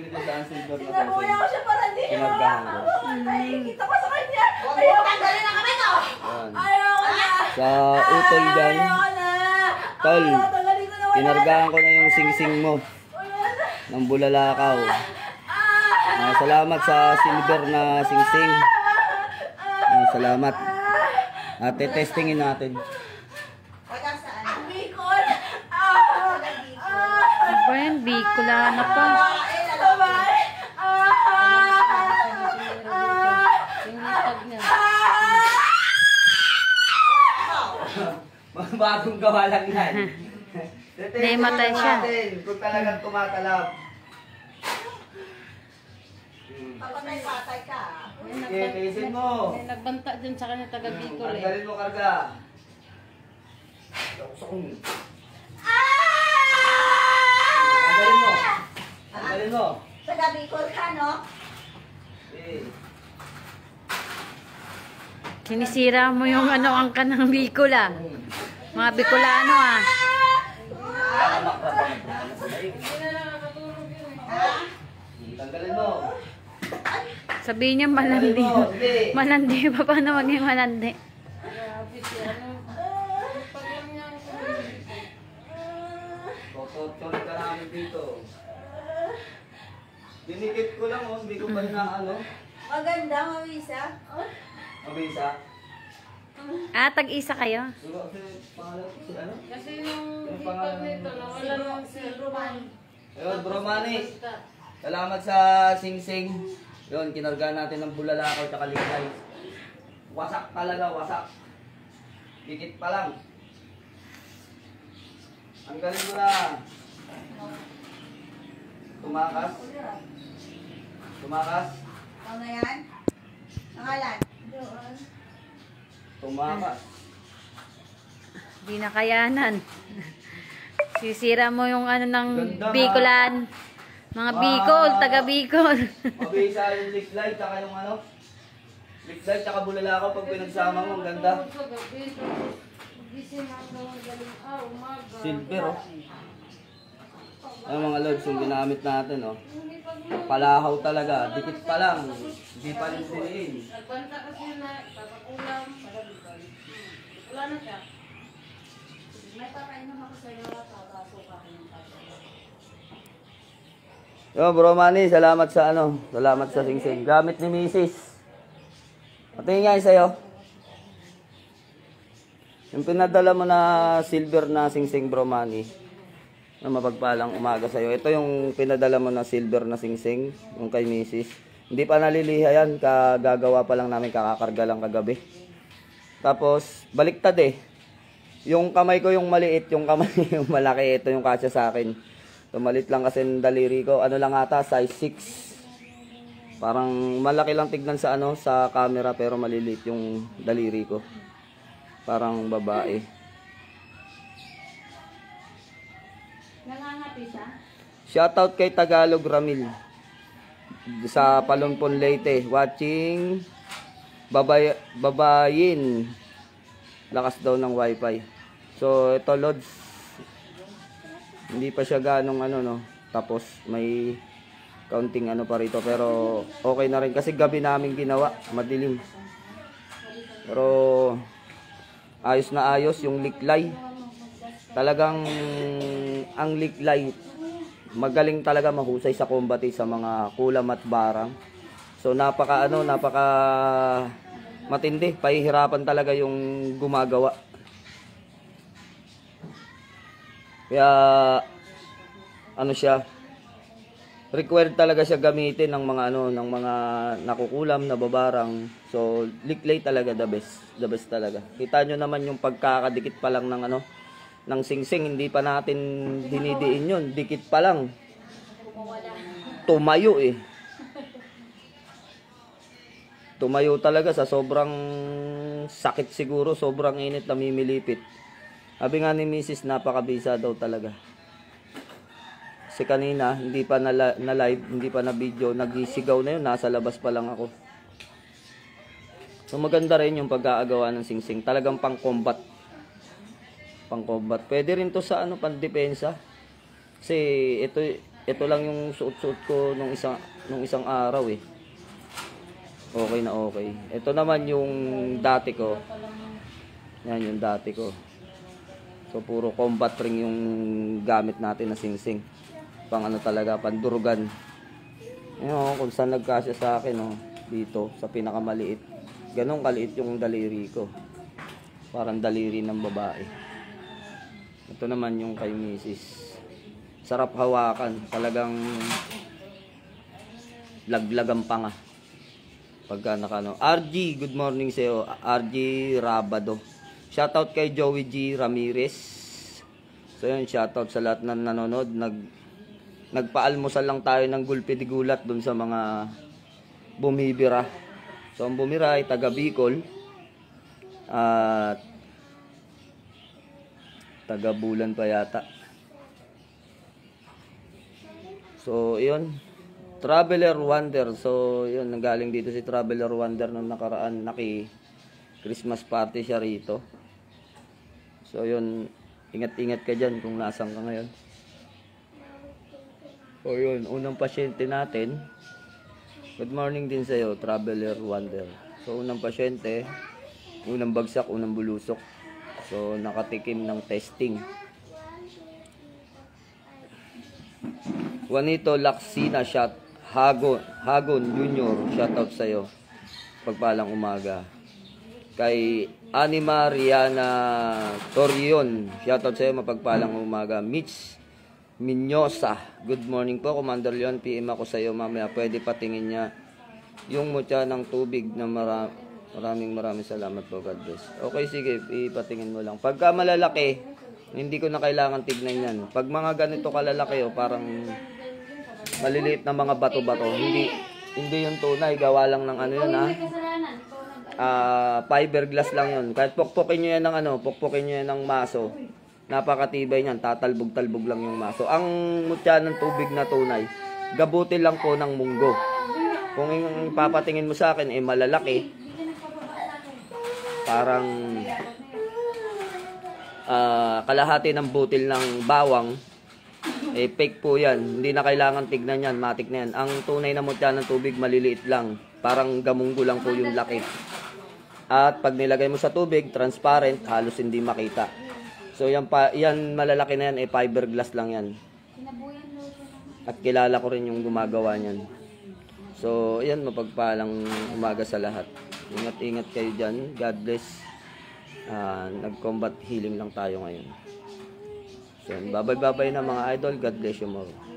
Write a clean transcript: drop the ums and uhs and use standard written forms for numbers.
bumili ko sa silver na Sinabuya ko siya para di siya makamatay. Kita ko sa kanya. Ayoko tanggalin ang kamay ko. Ayoko na. Sa utol dyan. Ayoko na. Tol, Tanggalin ko na wala. kinargahan ko na yung singsing mo ng bulalakaw. Salamat sa silver na singsing. Salamat. At testingin natin. Bicol. Ano ba yan? Bicolana pa. Bagong gawa lang yan. Naimatay siya. Kung talagang tumatalab. Papatay-patay ka. Okay, tiisin mo. May nagbanta dyan sa kanya taga Bicol eh. Tanggalin mo karga. Tanggalin mo. Tanggalin mo. Taga Bicol ka, no? Eh. Sinisira mo yung ano ang kanang Bicol ah. Mga Bicolano ah. Tanggalin mo. Sabihin niya malandi. Malandi pa, paano maging malandi? Tutuloy ka namin dito. Dinikit ko lang, oh. Hindi ko pa na ano. Maganda, mawisa. Mabisa. Tag-isa kayo? Siguro kasi pangalan si ano? Kasi yung Yung hipag pangalan nito, nawala lang si Roman. Ayun, bro Manny. Salamat sa singsing. Yun, kinarga natin ng bulalakaw at likay. Wasak talaga, wasak. Dikit pa lang. Ang galing mo na. Tumakas. Tumakas. Ano yan? Nangalan? Tumakas. Di na kayanan. Sisira mo yung ano ng Ganda, Bicolan. Mga Bicol, taga Bicol. Mabisa yung lip light, tsaka yung ano. Lip light, tsaka bulalakaw pag pinagsama mo, ang ganda. Sa gabi, gising hanggang galing umaga. Silver, oh. Ano mga lods, yung ginamit natin, oh. Palahaw talaga, dikit pa lang. Hindi pa rin diniin. Nagbanta kasi na, papakulam. Wala na siya. May papainom ako sa'yo, papasuka ko ng papasuka. Yo, bro Manny, salamat sa ano, salamat sa singsing. Gamit ni Mrs. Patingin nga yun sa'yo. Yung pinadala mo na silver na singsing, bro Manny, na mapagpalang umaga sa'yo. Ito yung pinadala mo na silver na singsing, yung kay Mrs. Hindi pa naliliha yan, kagagawa pa lang namin, kakakarga lang kagabi. Tapos, baliktad eh. Yung kamay ko yung maliit, yung kamay yung malaki, ito yung kasya sa akin. Tumalit lang kasi ng daliri ko. Ano lang ata, size 6. Parang malaki lang tignan sa ano, sa camera pero maliliit yung daliri ko. Parang babae. Nangangati siya? Shoutout kay Tagalog Ramil. Sa Palonpon Leyte. Watching babayin. Lakas daw ng wifi. So ito lods. Hindi pa siya ganong ano no. Tapos may counting ano pa rito pero okay na rin kasi gabi namin ginawa, madilim. Pero ayos na ayos yung liklay. Talagang ang liklay magaling talaga, mahusay sa combate sa mga kulam at barang. So napaka matindi, pahihirapan talaga yung gumagawa. Kaya ano siya, required talaga siya gamitin ng mga ng mga nakukulam na babarang. So liklay talaga the best talaga. Kita nyo naman yung pagkakadikit pa lang ng ng singsing, hindi pa natin dinidiin yun, dikit pa lang. Tumayo eh. Tumayo talaga sa sobrang sakit siguro, sobrang init, namimilipit. Sabi nga ni Mrs. napakabisa daw talaga. Kasi kanina, hindi pa na live, hindi pa na video, nagisigaw na yun, nasa labas pa lang ako. So maganda rin yung pag-aagawa ng singsing, talagang pang-combat. Pang-combat. Pwede rin to sa pang-depensa. Kasi ito, ito lang yung suot-suot ko nung isang araw eh. Okay na okay. Ito naman yung dati ko. Yan yung dati ko. So puro combat ring yung gamit natin na singsing. Pang ano talaga, pandurugan. Ayun, kung saan nagkasya sa akin, oh, dito sa pinakamaliit. Ganun kaliit yung daliri ko. Parang daliri ng babae. Ito naman yung kay Mrs. Sarap hawakan. Talagang laglag ang panga. Pagka nakano. RG, good morning sa iyo. RG Rabado. Shoutout kay Joey G. Ramirez. So yun, shoutout sa lahat na nanonood. Nagpaalmusal lang tayo ng gulpi di gulat dun sa mga bumibira. So ang bumira ay taga Bicol at taga Bulan pa yata. So yun, Traveler Wonder. So yun, nanggaling dito si Traveler Wonder nung nakaraan, Christmas party siya rito. So yun, ingat-ingat ka dyan kung nasan ka ngayon. O yun, unang pasyente natin. Good morning din sa'yo, Traveler Wonder. So unang pasyente, unang bagsak, unang bulusok. So nakatikim ng testing. Juanito Laksina, Hagon Junior, shoutout sa'yo. Pagpalang umaga. Kay Anima Riana Torion, shoutout sa'yo, mapagpalang umaga. Mitch Minyosa, good morning po, Commander Leon. PM ako sa'yo mamaya, pwede patingin niya yung mutya ng tubig na maraming salamat po, God bless. Okay, sige, ipatingin mo lang. Pagka malalaki, hindi ko na kailangan tignan yan. Pag mga ganito kalalaki, parang maliliit na mga bato-bato, hindi yung tunay, gawa lang ng ano yun, fiberglass lang yun. Kahit pukpukin nyo yan ng maso, napakatibay niyan, tatalbog-talbog lang yung maso. Ang mutya ng tubig na tunay, gabutin lang po ng munggo. Kung yung papatingin mo sa akin, malalaki, parang kalahati ng butil ng bawang, fake po yan. Hindi na kailangan tignan yan, matik na yan. Ang tunay na mutya ng tubig, maliliit lang. Parang gamunggo lang po yung laki. At pag nilagay mo sa tubig, transparent, halos hindi makita. So yan malalaki na yan, fiberglass lang yan. At kilala ko rin yung gumagawa niyan. So yan, mapagpalang umaga sa lahat. Ingat-ingat kayo dyan. God bless. Nag-combat healing lang tayo ngayon. So bye-bye na mga idol. God bless you more.